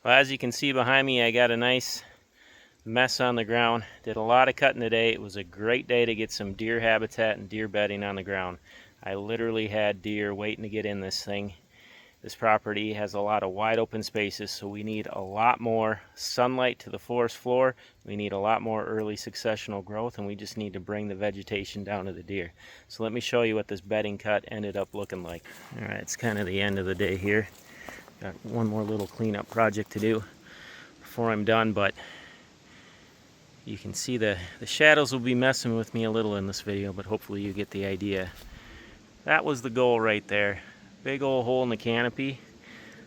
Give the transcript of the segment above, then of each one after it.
Well, as you can see behind me, I got a nice mess on the ground. Did a lot of cutting today. It was a great day to get some deer habitat and deer bedding on the ground. I literally had deer waiting to get in this thing. This property has a lot of wide open spaces, so we need a lot more sunlight to the forest floor. We need a lot more early successional growth, and we just need to bring the vegetation down to the deer. So let me show you what this bedding cut ended up looking like. All right, it's kind of the end of the day here. Got one more little cleanup project to do before I'm done, but you can see the shadows will be messing with me a little in this video, but hopefully you get the idea. That was the goal right there. Big old hole in the canopy.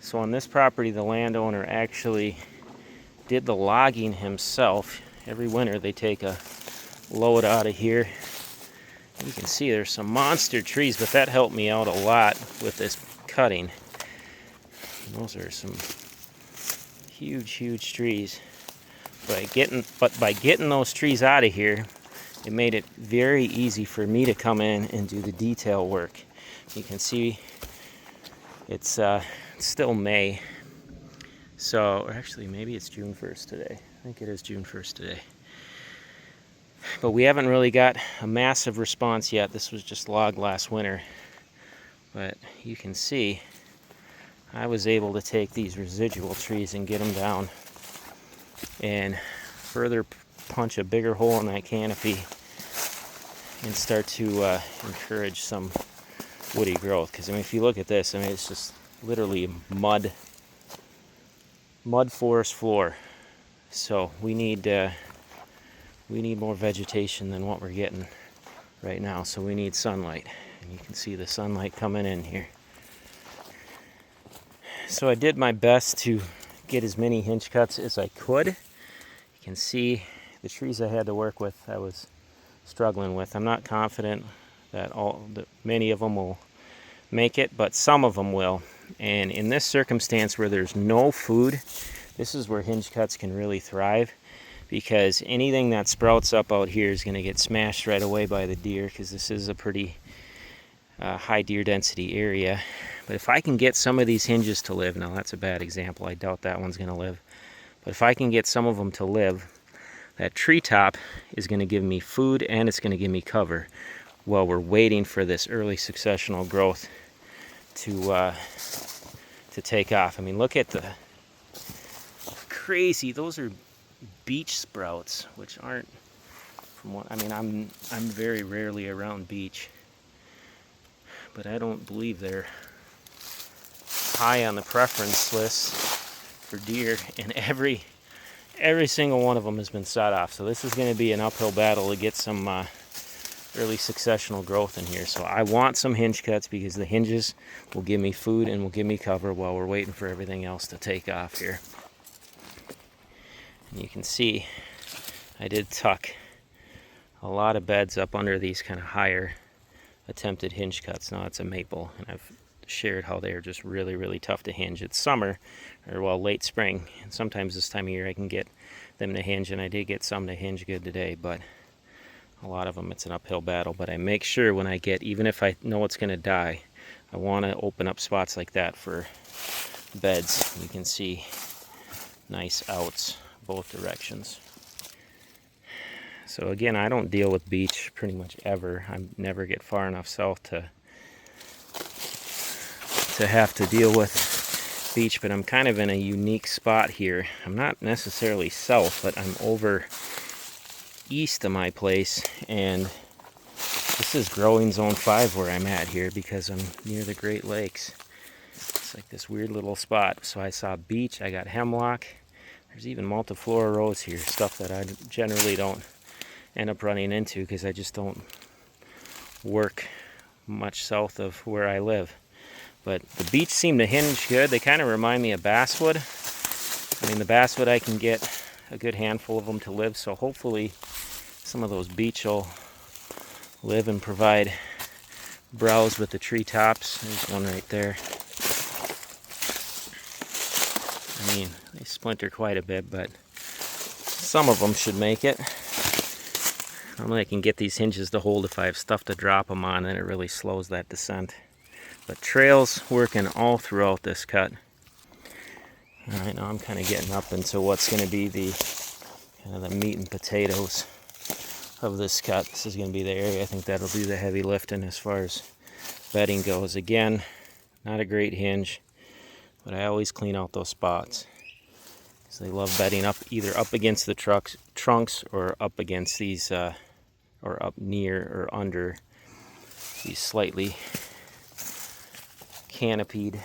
So on this property, the landowner actually did the logging himself. Every winter they take a load out of here. You can see there's some monster trees, but that helped me out a lot with this cutting. Those are some huge trees. But by getting those trees out of here, it made it very easy for me to come in and do the detail work. You can see it's still May, so actually maybe it's June 1st today. I think it is June 1st today. But we haven't really got a massive response yet. This was just logged last winter. But you can see I was able to take these residual trees and get them down and further punch a bigger hole in that canopy and start to encourage some woody growth. Because I mean, if you look at this, I mean, it's just literally mud forest floor. So we need more vegetation than what we're getting right now. So we need sunlight, and you can see the sunlight coming in here. So I did my best to get as many hinge cuts as I could. You can see the trees I had to work with, I was struggling with. I'm not confident that many of them will make it, but some of them will. And in this circumstance where there's no food, this is where hinge cuts can really thrive, because anything that sprouts up out here is going to get smashed right away by the deer, because this is a pretty high deer density area. But if I can get some of these hinges to live, now that's a bad example, I doubt that one's going to live, but if I can get some of them to live, that treetop is going to give me food and it's going to give me cover while we're waiting for this early successional growth to take off. I mean, look at the crazy, those are beech sprouts, which aren't, from what, I mean, I'm very rarely around beech, but I don't believe they're high on the preference list for deer, and every single one of them has been sawed off. So this is going to be an uphill battle to get some early successional growth in here. So I want some hinge cuts, because the hinges will give me food and will give me cover while we're waiting for everything else to take off here. And you can see I did tuck a lot of beds up under these kind of higher attempted hinge cuts. Now it's a maple, and I've shared how they are just really tough to hinge. It's summer, or well, late spring, and sometimes this time of year I can get them to hinge, and I did get some to hinge good today, but a lot of them it's an uphill battle. But I make sure when I get, even if I know it's going to die, I want to open up spots like that for beds. You can see nice outs both directions. So again, I don't deal with beech pretty much ever. I never get far enough south to have to deal with beech, but I'm kind of in a unique spot here. I'm not necessarily south, but I'm over east of my place, and this is growing zone 5 where I'm at here, because I'm near the Great Lakes. It's like this weird little spot. So I saw beech, I got hemlock, there's even multiflora rose here, stuff that I generally don't end up running into because I just don't work much south of where I live. But the beech seem to hinge good. They kind of remind me of basswood. I mean, the basswood, I can get a good handful of them to live, so hopefully some of those beech will live and provide browse with the treetops. There's one right there. I mean, they splinter quite a bit, but some of them should make it. Normally I can get these hinges to hold if I have stuff to drop them on, and it really slows that descent. But trails working all throughout this cut. All right, now I'm kind of getting up into what's going to be the kind of the meat and potatoes of this cut. This is going to be the area I think that'll do the heavy lifting as far as bedding goes. Again, not a great hinge, but I always clean out those spots because they love bedding up either up against the trunks or up against these or up near or under these slightly canopied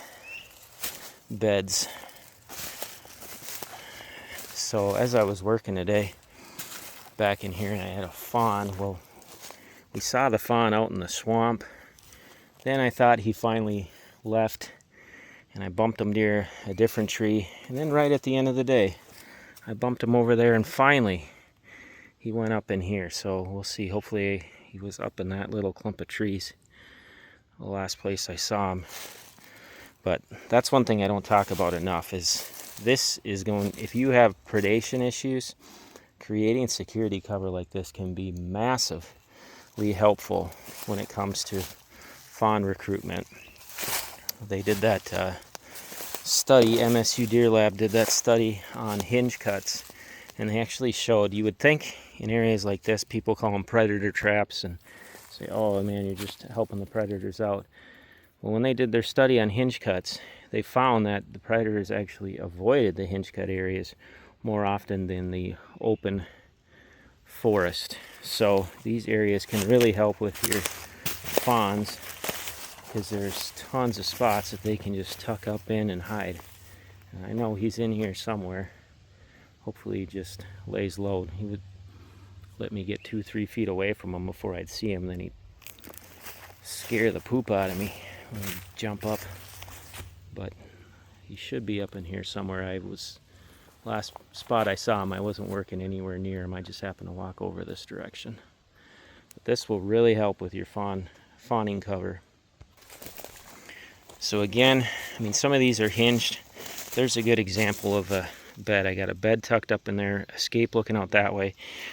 beds. So as I was working today back in here and I had a fawn, well, we saw the fawn out in the swamp. Then I thought he finally left and I bumped him near a different tree. And then right at the end of the day, I bumped him over there and finally he went up in here. So we'll see. Hopefully he was up in that little clump of trees, the last place I saw him. But that's one thing I don't talk about enough is this is going, if you have predation issues, creating security cover like this can be massively helpful when it comes to fawn recruitment. They did that study, MSU Deer Lab did that study on hinge cuts, and they actually showed, you would think in areas like this, people call them predator traps and say, oh man, you're just helping the predators out. Well, when they did their study on hinge cuts, they found that the predators actually avoided the hinge cut areas more often than the open forest. So these areas can really help with your fawns because there's tons of spots that they can just tuck up in and hide. And I know he's in here somewhere. Hopefully he just lays low. He would let me get 2-3 feet away from him before I'd see him, then he'd scare the poop out of me when he'd jump up. But he should be up in here somewhere. Last spot I saw him, I wasn't working anywhere near him. I just happened to walk over this direction. But this will really help with your fawning cover. So again, I mean, some of these are hinged. There's a good example of a bed. I got a bed tucked up in there, escape looking out that way,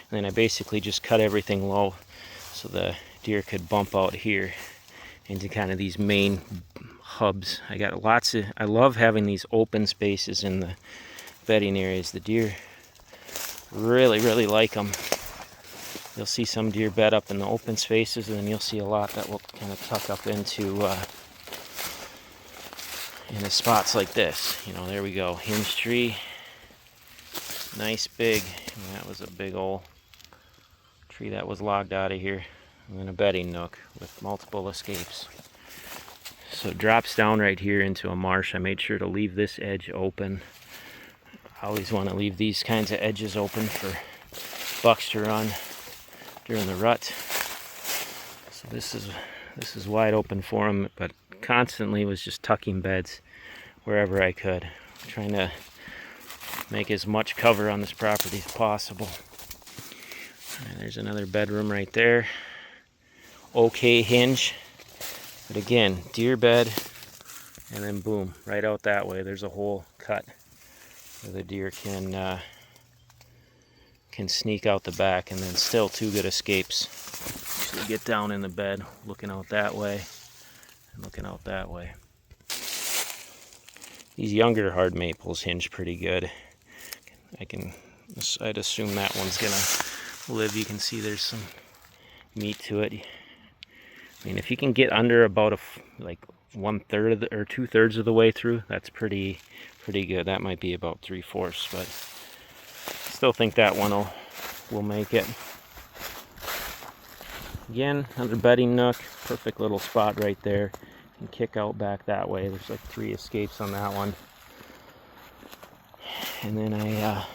and then I basically just cut everything low so the deer could bump out here into kind of these main hubs. I love having these open spaces in the bedding areas. The deer really like them. You'll see some deer bed up in the open spaces, and then you'll see a lot that will kind of tuck up into spots like this. You know, there we go, hinge tree, nice big. And that was a big old tree that was logged out of here, and then a bedding nook with multiple escapes. So it drops down right here into a marsh. I made sure to leave this edge open. I always want to leave these kinds of edges open for bucks to run during the rut. So this is wide open for them, but constantly was just tucking beds wherever I could, trying to make as much cover on this property as possible. And there's another bedroom right there. Okay hinge, but again, deer bed, and then boom, right out that way there's a whole cut where the deer can sneak out the back, and then still 2 good escapes. Usually get down in the bed looking out that way and looking out that way. These younger hard maples hinge pretty good. I'd assume that one's gonna live. You can see there's some meat to it. I mean, if you can get under about like 1/3 or 2/3 of the way through, that's pretty good. That might be about 3/4, but still think that one will make it. Again, another bedding nook, perfect little spot right there. You can kick out back that way. There's like 3 escapes on that one. And then I got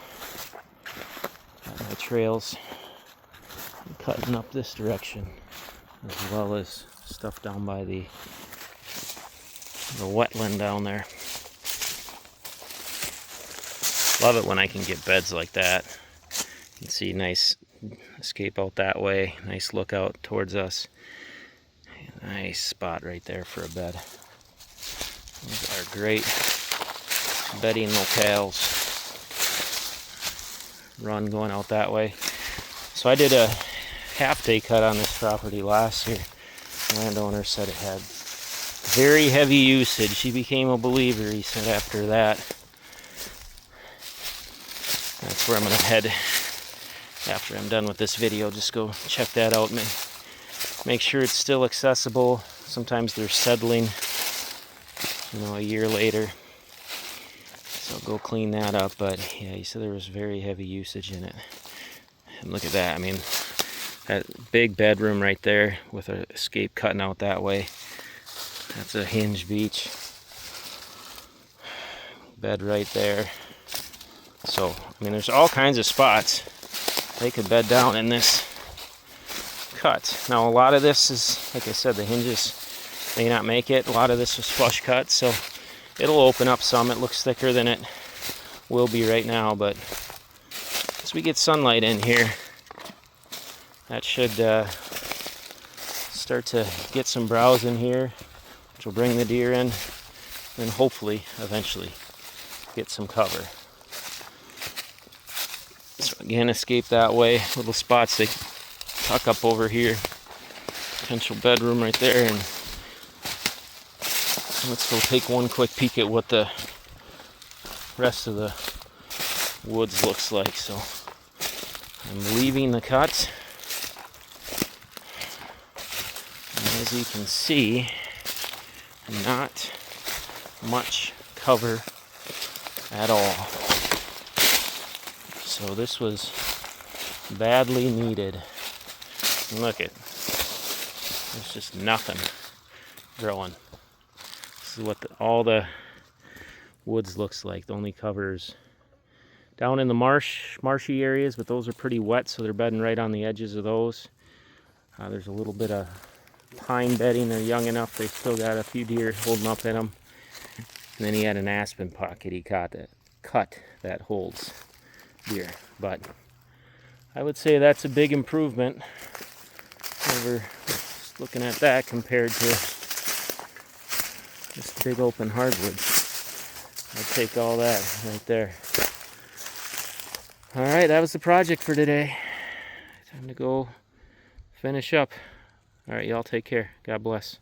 my trails cutting up this direction, as well as stuff down by the wetland down there. Love it when I can get beds like that. You can see nice escape out that way, nice look out towards us. Nice spot right there for a bed. These are great bedding locales. Run going out that way. So I did a half-day cut on this property last year. The landowner said it had very heavy usage. He became a believer, he said, after that. That's where I'm going to head after I'm done with this video. Just go check that out. Make sure it's still accessible. Sometimes they're settling, a year later. So go clean that up. But yeah, you said there was very heavy usage in it. And look at that. I mean, that big bedroom right there with an escape cutting out that way. That's a Hinge beach. Bed right there. So, I mean, there's all kinds of spots they could bed down in this cut. Now, a lot of this is, like I said, the hinges may not make it. A lot of this is flush cut, so it'll open up some. It looks thicker than it will be right now, but as we get sunlight in here, that should start to get some browse in here, which will bring the deer in, and hopefully, eventually, get some cover. So again, escape that way. Little spots they tuck up over here. Potential bedroom right there, and let's go take one quick peek at what the rest of the woods looks like. So I'm leaving the cut, and as you can see, not much cover at all. So this was badly needed. And look it, there's just nothing growing. This is what all the woods looks like. The only covers down in the marshy areas, but those are pretty wet, so they're bedding right on the edges of those. There's a little bit of pine bedding. They're young enough. They still got a few deer holding up in them. And then he had an aspen pocket he cut that holds deer. But I would say that's a big improvement over just looking at that compared to this big open hardwood. I'd take all that right there. Alright, that was the project for today. Time to go finish up. Alright, y'all take care. God bless.